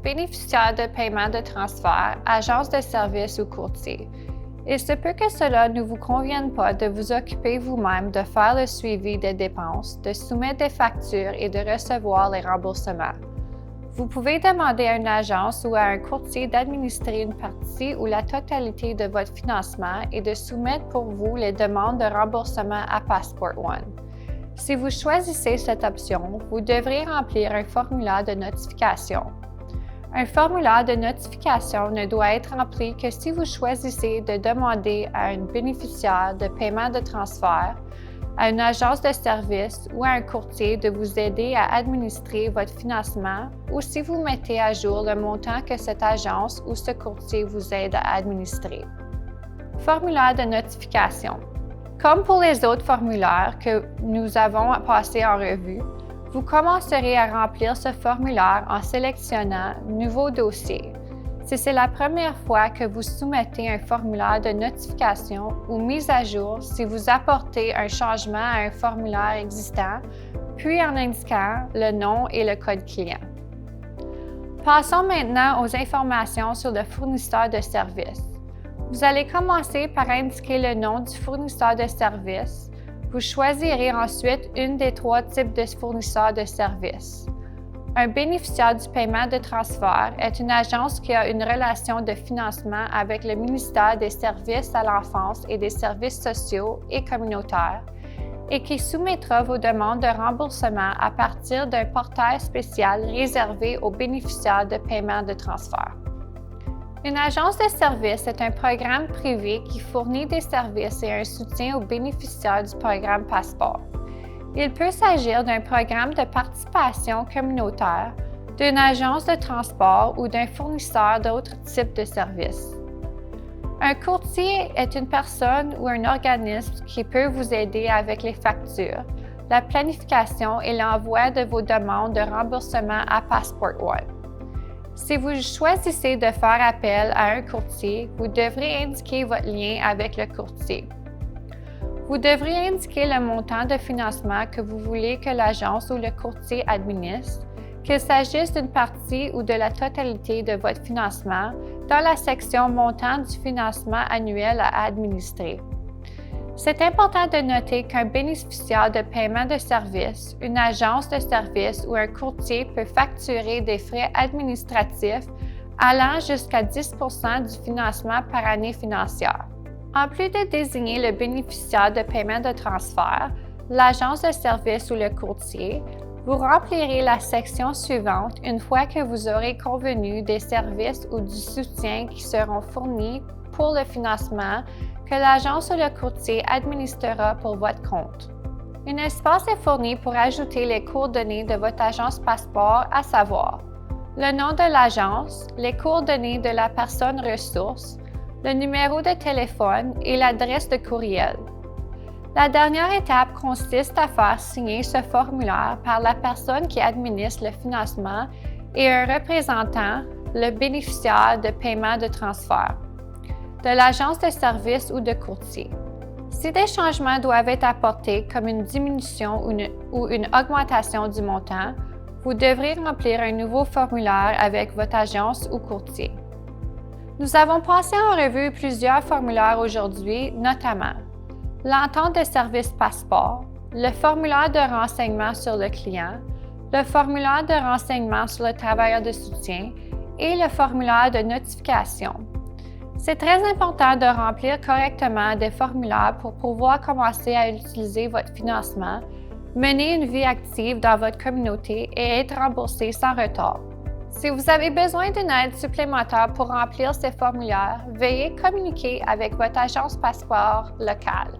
bénéficiaire de paiement de transfert, agence de services ou courtier. Il se peut que cela ne vous convienne pas de vous occuper vous-même de faire le suivi des dépenses, de soumettre des factures et de recevoir les remboursements. Vous pouvez demander à une agence ou à un courtier d'administrer une partie ou la totalité de votre financement et de soumettre pour vous les demandes de remboursement à Passport One. Si vous choisissez cette option, vous devrez remplir un formulaire de notification. Un formulaire de notification ne doit être rempli que si vous choisissez de demander à un bénéficiaire de paiement de transfert, à une agence de services ou à un courtier de vous aider à administrer votre financement ou si vous mettez à jour le montant que cette agence ou ce courtier vous aide à administrer. Formulaire de notification. Comme pour les autres formulaires que nous avons passés en revue, vous commencerez à remplir ce formulaire en sélectionnant « Nouveau dossier ». Si c'est la première fois que vous soumettez un formulaire de notification ou mise à jour si vous apportez un changement à un formulaire existant, puis en indiquant le nom et le code client. Passons maintenant aux informations sur le fournisseur de services. Vous allez commencer par indiquer le nom du fournisseur de services. Vous choisirez ensuite une des trois types de fournisseurs de services. Un bénéficiaire du paiement de transfert est une agence qui a une relation de financement avec le ministère des Services à l'enfance et des services sociaux et communautaires et qui soumettra vos demandes de remboursement à partir d'un portail spécial réservé aux bénéficiaires de paiement de transfert. Une agence de services est un programme privé qui fournit des services et un soutien aux bénéficiaires du programme Passeport. Il peut s'agir d'un programme de participation communautaire, d'une agence de transport ou d'un fournisseur d'autres types de services. Un courtier est une personne ou un organisme qui peut vous aider avec les factures, la planification et l'envoi de vos demandes de remboursement à Passport One. Si vous choisissez de faire appel à un courtier, vous devrez indiquer votre lien avec le courtier. Vous devrez indiquer le montant de financement que vous voulez que l'agence ou le courtier administre, qu'il s'agisse d'une partie ou de la totalité de votre financement, dans la section Montant du financement annuel à administrer. C'est important de noter qu'un bénéficiaire de paiement de services, une agence de services ou un courtier peut facturer des frais administratifs allant jusqu'à 10 % du financement par année financière. En plus de désigner le bénéficiaire de paiement de transfert, l'agence de service ou le courtier, vous remplirez la section suivante une fois que vous aurez convenu des services ou du soutien qui seront fournis pour le financement que l'agence ou le courtier administrera pour votre compte. Un espace est fourni pour ajouter les coordonnées de votre agence Passeport, à savoir le nom de l'agence, les coordonnées de la personne ressource, le numéro de téléphone et l'adresse de courriel. La dernière étape consiste à faire signer ce formulaire par la personne qui administre le financement et un représentant, le bénéficiaire de paiement de transfert, de l'agence de service ou de courtier. Si des changements doivent être apportés, comme une diminution ou une augmentation du montant, vous devrez remplir un nouveau formulaire avec votre agence ou courtier. Nous avons passé en revue plusieurs formulaires aujourd'hui, notamment l'entente de service Passeport, le formulaire de renseignement sur le client, le formulaire de renseignement sur le travailleur de soutien et le formulaire de notification. C'est très important de remplir correctement des formulaires pour pouvoir commencer à utiliser votre financement, mener une vie active dans votre communauté et être remboursé sans retard. Si vous avez besoin d'une aide supplémentaire pour remplir ces formulaires, veuillez communiquer avec votre agence Passeport locale.